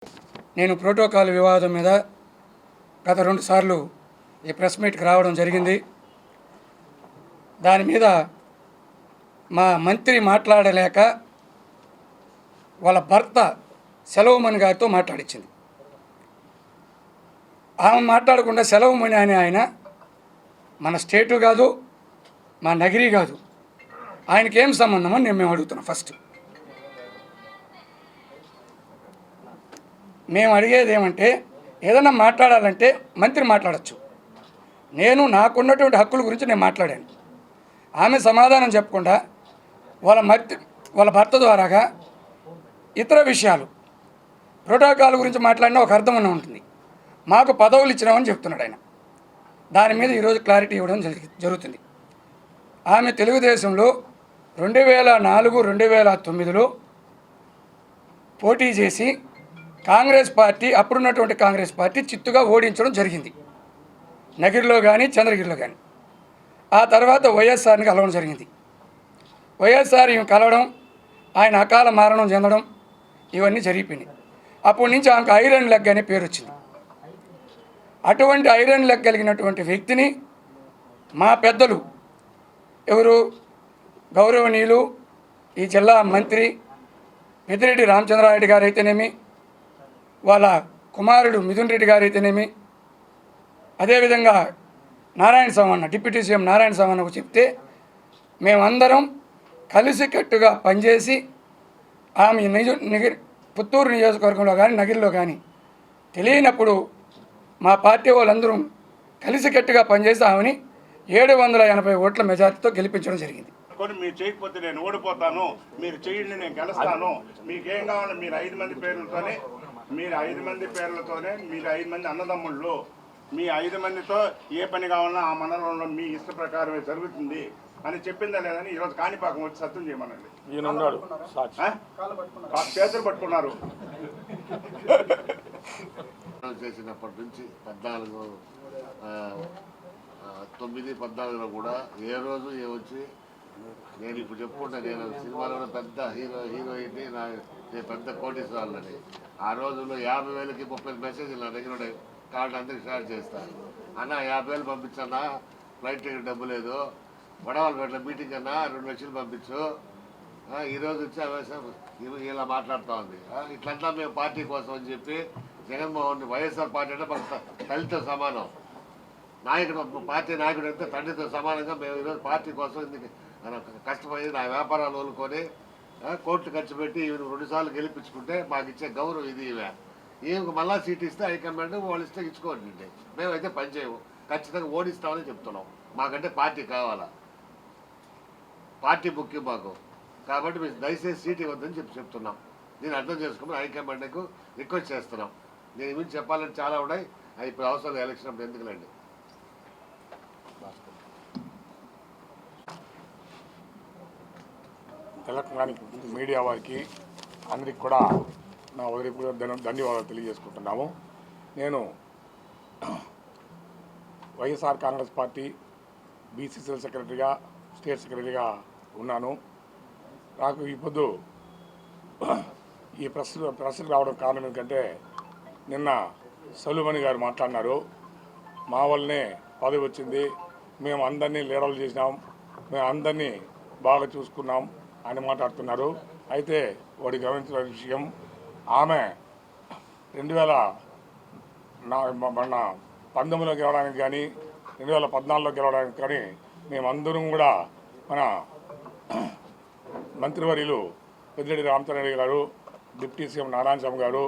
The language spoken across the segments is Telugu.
నేను ప్రోటోకాల్ వివాదం మీద గత 2 సార్లు ఈ ప్రెస్ మీట్కి రావడం జరిగింది. దాని మీద మా మంత్రి మాట్లాడలేక వాళ్ళ భర్త సెలవుమణి గారితో మాట్లాడించింది. ఆమె మాట్లాడకుండా సెలవుమణి అనే ఆయన మన స్టేటు కాదు, మా నగిరి కాదు, ఆయనకేం సంబంధం అని మేము అడుగుతున్నాం. ఫస్ట్ మేము అడిగేది ఏమంటే, ఏదైనా మాట్లాడాలంటే మంత్రి మాట్లాడచ్చు. నేను నాకున్నటువంటి హక్కుల గురించి నేను మాట్లాడాను. ఆమె సమాధానం చెప్పకుండా వాళ్ళ భర్త ద్వారాగా ఇతర విషయాలు ప్రోటోకాల్ గురించి మాట్లాడినా ఒక అర్థం ఉంటుంది. మాకు పదవులు ఇచ్చినామని చెప్తున్నాడు ఆయన. దాని మీద ఈరోజు క్లారిటీ ఇవ్వడం జరుగుతుంది. ఆమె తెలుగుదేశంలో 2004, 2009లో పోటీ చేసి కాంగ్రెస్ పార్టీ, అప్పుడున్నటువంటి కాంగ్రెస్ పార్టీ చిత్తుగా ఓడించడం జరిగింది, నగిరిలో కానీ చంద్రగిరిలో కానీ. ఆ తర్వాత వైఎస్ఆర్ని కలవడం జరిగింది. వైఎస్ఆర్ ఈమె కలవడం, ఆయన అకాల మరణం చెందడం, ఇవన్నీ జరిగిపోయినాయి. అప్పటి నుంచి ఆమెకు ఐరన్ లెగ్ అనే పేరు వచ్చింది. అటువంటి ఐరన్ లెగ్ కలిగినటువంటి వ్యక్తిని మా పెద్దలు ఎవరు, గౌరవనీయులు ఈ జిల్లా మంత్రి పెద్దిరెడ్డి రామచంద్రారెడ్డి గారు అయితేనేమి, వాళ్ళ కుమారుడు మిథున్ రెడ్డి గారు అయితేనేమి, అదేవిధంగా నారాయణ స్వామి, డిప్యూటీ సీఎం నారాయణ స్వామి చెప్తే మేమందరం కలిసికట్టుగా పనిచేసి ఆమె పుత్తూరు నియోజకవర్గంలో కానీ నగిరిలో కానీ తెలియనప్పుడు మా పార్టీ వాళ్ళందరూ కలిసికట్టుగా పనిచేసి ఆమెని 780 ఓట్ల మెజార్టీతో గెలిపించడం జరిగింది. మీరు చేయకపోతే నేను ఓడిపోతాను, మీరు చేయండి నేను గెలుస్తాను, మీకేం కావాలి, మీరు 5 మంది పేర్లతోనే, మీరు 5 మంది అన్నదమ్ముళ్ళు, మీ 5 మందితో ఏ పని కావాలన్నా ఆ మండలంలో మీ ఇష్ట ప్రకారమే జరుగుతుంది అని చెప్పిందా లేదని ఈరోజు కాణిపాకం వచ్చి సత్యం చేయమనండి. చేతులు పట్టుకున్నారు. చేసినప్పటి నుంచి 9-14లో కూడా ఏ రోజు వచ్చి నేను ఇప్పుడు చెప్పుకుంటా, నేను సినిమాలో పెద్ద హీరోయిన్ని, నేను పెద్ద కోటీశ్వరులని. ఆ రోజుల్లో 50,000కి 30 మెసేజ్లు నా దగ్గర ఉండే, కార్డు అందరికి షేర్ చేస్తాను. అన్న 50,000 పంపించన్నా, ఫ్లైట్ టికెట్ డబ్బు లేదు, వడవాళ్ళపేటలో మీటింగ్ అన్నా 2 లక్షలు పంపించు. ఈరోజు వచ్చి ఇలా మాట్లాడుతూ ఉంది. ఇట్లంతా మేము పార్టీ కోసం అని చెప్పి జగన్మోహన్, వైఎస్ఆర్ పార్టీ అంటే మాకు తల్లితో సమానం, నాయకుడు, పార్టీ నాయకుడు అంటే తండ్రితో సమానంగా మేము ఈరోజు పార్టీ కోసం కష్టపడి నా వ్యాపారాలు వదులుకొని కోట్లు ఖర్చు పెట్టి 2 సార్లు గెలిపించుకుంటే మాకు ఇచ్చే గౌరవం ఇది. ఈమెకు మళ్ళా సీట్ ఇస్తే హైకమాండ్ వాళ్ళు ఇస్తే ఇచ్చుకోండి, మేమైతే పనిచేయము, ఖచ్చితంగా ఓడిస్తామని చెప్తున్నాం. మాకంటే పార్టీ కావాలా, పార్టీ ముఖ్యం మాకు. కాబట్టి మీరు దయచేసి సీట్ ఇవ్వద్దని చెప్తున్నాం. నేను అర్థం చేసుకోమని హైకమాండ్కు రిక్వెస్ట్ చేస్తున్నాం. నేను ఏమి చెప్పాలని చాలా ఉన్నాయి, అవి ఇప్పుడు అవసరం ఎలక్షన్ అప్పుడు ఎందుకులండి. ఎలక్ట్రానిక్ మీడియా వారికి అందరికి కూడా నా ఉదయపూర్వక ధన్యవాదాలు తెలియజేసుకుంటున్నాము. నేను వైఎస్ఆర్ కాంగ్రెస్ పార్టీ బీసీసీఎల్ సెక్రటరీగా, స్టేట్ సెక్రటరీగా ఉన్నాను. నాకు ఇప్పుడు ఈ ప్రశ్నకు రావడం కారణం ఏంటంటే, నిన్న సెలవుమణి గారు మాట్లాడినారు, మా వల్లనే పదవి వచ్చింది, మేము అందరినీ లీడర్లు చేసినాం, మేము అందరినీ బాగా చూసుకున్నాం అని మాట్లాడుతున్నారు. అయితే వాడి గమనించిన విషయం, ఆమె 2019లో గెలవడానికి కానీ 2014లో గెలవడానికి కానీ మేమందరం కూడా మన మంత్రివర్యులు పెద్దిరెడ్డి రామచంద్రారెడ్డి గారు, డిప్యూటీ సీఎం నారాయణ స్వామి గారు,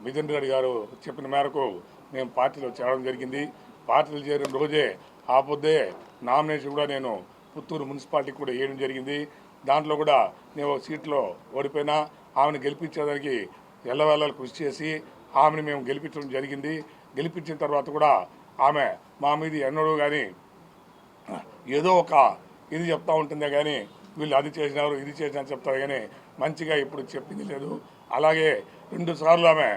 మిథున్ రెడ్డి గారు చెప్పిన మేరకు మేము పార్టీలో చేరడం జరిగింది. పార్టీలో చేరిన రోజే ఆ పొద్దే నామినేషన్ కూడా నేను పుత్తూరు మున్సిపాలిటీకి కూడా వేయడం జరిగింది. దాంట్లో కూడా నేను ఒక సీట్లో ఓడిపోయినా ఆమెను గెలిపించేదానికి ఎల్లవేళలు కృషి చేసి ఆమెను మేము గెలిపించడం జరిగింది. గెలిపించిన తర్వాత కూడా ఆమె మా మీద ఎన్నడూ కానీ ఏదో ఒక ఇది చెప్తూ ఉంటుందే కానీ వీళ్ళు అది చేసినారు ఇది చేసినా చెప్తారు కానీ మంచిగా ఇప్పుడు చెప్పింది లేదు. అలాగే 2 సార్లు ఆమె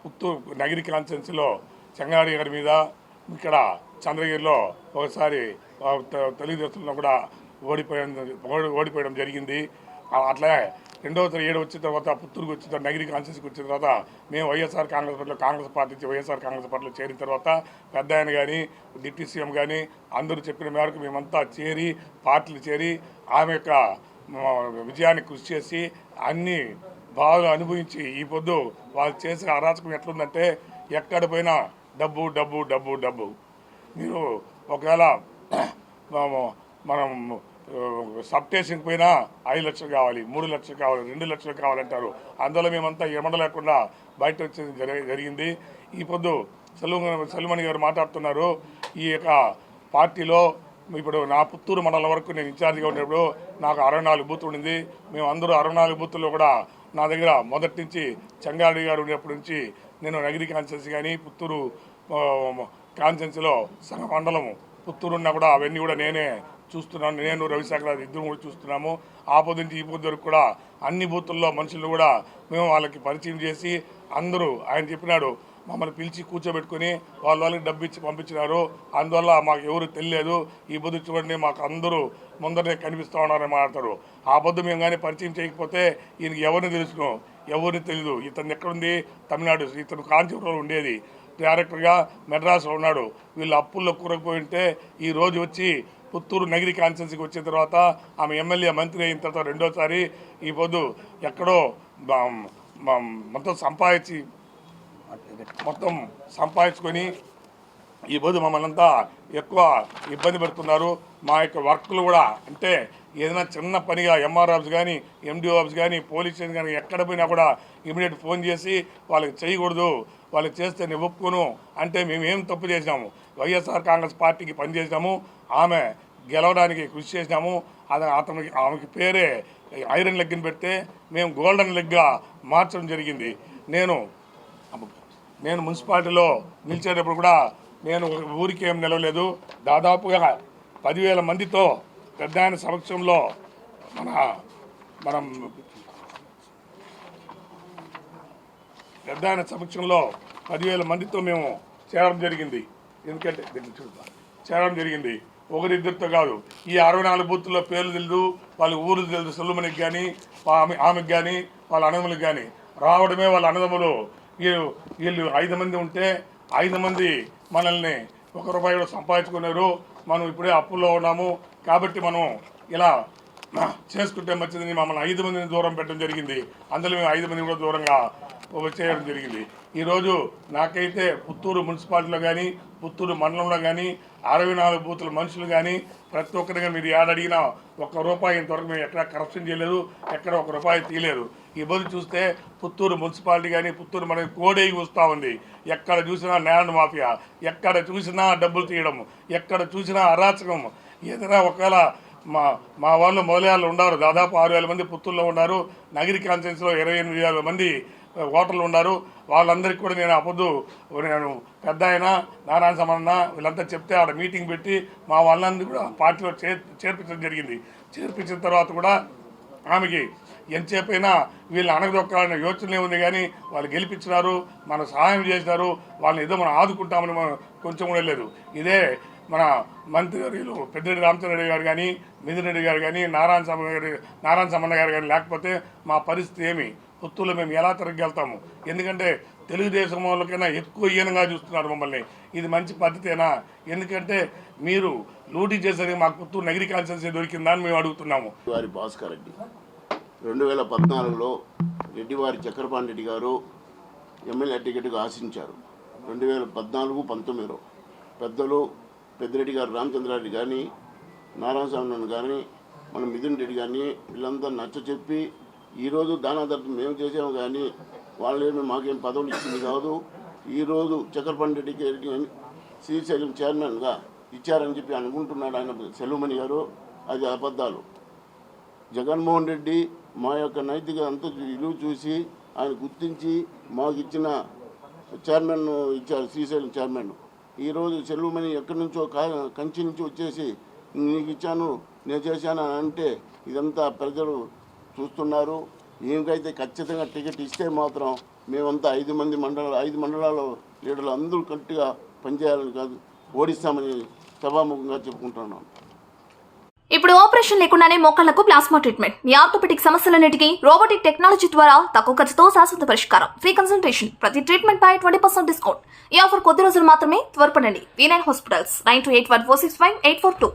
పుత్తూరు నగిరి కాన్స్టిట్యున్సీలో చెంగాడి గారి మీద, ఇక్కడ చంద్రగిరిలో ఒకసారి తెలుగుదేశంలో కూడా ఓడిపోయడం జరిగింది. అట్లా రెండోసారి 7 వచ్చిన తర్వాత పుత్తూరుకు వచ్చిన తర్వాత నగిరి కాన్స్టిట్యూన్సీకి వచ్చిన తర్వాత మేము వైఎస్ఆర్ కాంగ్రెస్ పార్టీలో చేరిన తర్వాత పెద్ద ఆయన కానీ డిప్యూటీ సీఎం కానీ అందరూ చెప్పిన మేరకు మేమంతా చేరి పార్టీలు చేరి ఆమె యొక్క విజయాన్ని కృషి చేసి అన్నీ బాగా అనుభవించి ఈ పొద్దు వాళ్ళు చేసిన అరాచకం ఎట్లుందంటే ఎక్కడ పోయినా డబ్బు డబ్బు డబ్బు డబ్బు. మీరు ఒకవేళ మనం సబ్ స్టేషన్కి పోయినా 5 లక్షలు కావాలి, 3 లక్షలు కావాలి, 2 లక్షలు కావాలంటారు. అందువల్ల మేమంతా ఎమడ లేకుండా బయట వచ్చేది జరిగింది. ఈ పొద్దు సెల్వమణి గారు మాట్లాడుతున్నారు. ఈ యొక్క పార్టీలో ఇప్పుడు నా పుత్తూరు మండలం వరకు నేను ఇన్ఛార్జిగా ఉన్నప్పుడు నాకు 64 బూతులు ఉండింది. మేము అందరూ 64 బూతుల్లో కూడా నా దగ్గర మొదటి నుంచి చంగారెడ్డి గారు ఉండేప్పటి నుంచి నేను నగిరి కాన్స్టిట్యున్సీ కానీ పుత్తూరు కాన్స్టిట్యున్సీలో సగం మండలము పుత్తూరు ఉన్నా కూడా అవన్నీ కూడా నేనే చూస్తున్నాను. నేను రవిశేఖర్ ఇద్దరు కూడా చూస్తున్నాము. ఆ పొద్దు నుంచి ఈ పొద్దు వరకు కూడా అన్ని బూతుల్లో మనుషులు కూడా మేము వాళ్ళకి పరిచయం చేసి అందరూ ఆయన చెప్పినాడు మమ్మల్ని పిలిచి కూర్చోబెట్టుకుని వాళ్ళకి డబ్బు ఇచ్చి పంపించినారు. అందువల్ల మాకు ఎవరు తెలియలేదు. ఈ పొద్దు చూడండి మాకు అందరూ ముందరనే కనిపిస్తూ ఉన్నారని మాట్లాడతారు. ఆ పొద్దు మేము కానీ పరిచయం చేయకపోతే ఈయనకి ఎవరిని తెలుసును, ఎవరిని తెలీదు. ఇతను ఎక్కడుంది తమిళనాడు, ఇతను కాంచీపురంలో ఉండేది, డైరెక్టర్గా మెడ్రాస్లో ఉన్నాడు. వీళ్ళు అప్పుల్లో కూరకపోయి ఉంటే ఈరోజు వచ్చి పుత్తూరు నగిరి కాన్స్టిట్యున్సీకి వచ్చిన తర్వాత ఆమె ఎమ్మెల్యే మంత్రి అయిన తర్వాత రెండోసారి ఈ పొద్దు ఎక్కడో మొత్తం సంపాదించుకొని ఈ పొద్దు మమ్మల్ని అంతా ఎక్కువ ఇబ్బంది పెడుతున్నారు. మా యొక్క వర్క్లు కూడా అంటే ఏదైనా చిన్న పనిగా ఎంఆర్ ఆఫీస్ కానీ ఎండిఓ ఆఫీస్ కానీ పోలీస్ స్టేషన్ కానీ ఎక్కడ పోయినా కూడా ఇమీడియట్ ఫోన్ చేసి వాళ్ళకి చేయకూడదు, వాళ్ళకి చేస్తే నేను ఒప్పుకోను అంటే మేము ఏం తప్పు చేసినాము. వైఎస్ఆర్ కాంగ్రెస్ పార్టీకి పనిచేసినాము, ఆమె గెలవడానికి కృషి చేసినాము. ఆమెకి పేరే ఐరన్ లెగ్ని పెడితే మేము గోల్డెన్ లెగ్గా మార్చడం జరిగింది. నేను మున్సిపాలిటీలో నిలిచేటప్పుడు కూడా నేను ఊరికి ఏం నిలవలేదు. దాదాపుగా 10,000 మందితో పెద్ద ఆయన సమక్షంలో మనం పెద్ద ఆయన సమక్షంలో 10,000 మందితో మేము చేరడం జరిగింది. ఎందుకంటే చేరడం జరిగింది ఒకరిద్దరితో కాదు. ఈ 64 బూతుల్లో పేర్లు తెలియదు, వాళ్ళ ఊరు తెలియదు. సెల్వమణికి కానీ ఆమెకు కానీ వాళ్ళ అన్నదమ్ములకు కానీ రావడమే వాళ్ళ అన్నదమ్ములు. వీళ్ళు 5 మంది ఉంటే 5 మంది మనల్ని ₹1 కూడా సంపాదించుకున్నారు. మనం ఇప్పుడే అప్పుల్లో ఉన్నాము కాబట్టి మనం ఇలా చేసుకుంటే మంచిదని మమ్మల్ని 5 మందిని దూరం పెట్టడం జరిగింది. అందులో మేము 5 మంది కూడా దూరంగా చేయడం జరిగింది. ఈరోజు నాకైతే పుత్తూరు మున్సిపాలిటీలో కానీ పుత్తూరు మండలంలో కానీ 64 బూతుల మనుషులు కానీ ప్రతి ఒక్కరిగా మీరు ఏడడిగినా ₹1 ఇంతవరకు మేము ఎక్కడ కరప్షన్ చేయలేదు, ఎక్కడ ₹1 తీయలేదు. ఈ బదులు చూస్తే పుత్తూరు మున్సిపాలిటీ కానీ పుత్తూరు మనకి కోడేగి వస్తూ ఉంది. ఎక్కడ చూసినా ల్యాండ్ మాఫియా, ఎక్కడ చూసినా డబ్బులు తీయడం, ఎక్కడ చూసినా అరాచకం. ఏదైనా ఒకవేళ మా వాళ్ళు మొదలయాళ్ళు ఉన్నారు, దాదాపు 6,000 మంది పుత్తూరులో ఉన్నారు. నగిరి కాన్స్టిట్యున్సీలో 28,000 మంది ఓటర్లు ఉన్నారు. వాళ్ళందరికీ కూడా నేను పెద్ద ఆయన నారాయణ సమన్న వీళ్ళంతా చెప్తే ఆడ మీటింగ్ పెట్టి మా వాళ్ళందరూ కూడా పార్టీలో చేర్పించడం జరిగింది. చేర్పించిన తర్వాత కూడా ఆమెకి ఎంతసేపైనా వీళ్ళు అణగదొక్కాలనే యోచనే ఉంది కానీ వాళ్ళు గెలిపించినారు, మన సహాయం చేసినారు, వాళ్ళని ఏదో మనం ఆదుకుంటామని మనం కొంచెం కూడా లేదు. ఇదే మన మంత్రివర్యులు పెద్దిరెడ్డి రామచంద్రరెడ్డి గారు కానీ మిథున్ రెడ్డి గారు కానీ నారాయణ సమన్న గారు కానీ లేకపోతే మా పరిస్థితి ఏమి, పుత్తూరులో మేము ఎలా తిరగలుగుతాము? ఎందుకంటే తెలుగుదేశం వాళ్ళకైనా ఎక్కువ ఈయనంగా చూస్తున్నారు మమ్మల్ని. ఇది మంచి పద్ధతేనా? ఎందుకంటే మీరు లూటీ చేసేది మాకు పుత్తూరు నగిరి కాన్స్టిట్యున్సీ దొరికిందా అని మేము అడుగుతున్నాము. వారి భాస్కర్ రెడ్డి 2014లో రెడ్డివారి చక్రపాణి రెడ్డి గారు ఎమ్మెల్యే టికెట్గా ఆశించారు. 2014-19లో పెద్దలు పెద్దిరెడ్డి గారు రామచంద్రారెడ్డి కానీ నారాయణ స్వామి కానీ మన మిథున్ రెడ్డి కానీ వీళ్ళందరూ నచ్చ చెప్పి ఈరోజు దానాదర్థం మేము చేసాము కానీ వాళ్ళేమి మాకేం పదవులు ఇచ్చింది కాదు. ఈరోజు చక్రపాణి రెడ్డికి శ్రీశైలం చైర్మన్గా ఇచ్చారని చెప్పి అనుకుంటున్నాడు ఆయన సెల్వమణి గారు. అది అబద్ధాలు. జగన్మోహన్ రెడ్డి మా యొక్క నైతిక అంత విలువ చూసి ఆయన గుర్తించి మాకు ఇచ్చిన చైర్మన్ ఇచ్చారు, శ్రీశైలం చైర్మన్. ఈరోజు సెల్వమణి ఎక్కడి నుంచో కంచి నుంచి వచ్చేసి నీకు ఇచ్చాను నేను చేశాను అని అంటే ఇదంతా ప్రజలు చూస్తున్నారు. ఏమికైతే ఖచ్చితంగా టికెట్ ఇస్తే మాత్రం మేమంతా 5 మండలాల లీడర్లు అందరూ గట్టిగా పనిచేయాలని కాదు ఓడిస్తామని సభాముఖంగా చెప్పుకుంటున్నాం. ఇప్పుడు ఆపరేషన్ లేకుండానే మోకాళ్లకు ప్లాస్మా ట్రీట్మెంట్. మీ ఆర్థోపెడిక్ సమస్యలన్నిటికీ రోబోటిక్ టెక్నాలజీ ద్వారా తక్కువ ఖర్చుతో శాశ్వత పరిష్కారం. Free consultation. ప్రతి ట్రీట్మెంట్ పై 20% డిస్కౌంట్. ఈ ఆఫర్ కొద్ది రోజులు మాత్రమే. త్వరపడండి. V9 hospitals 9281465842.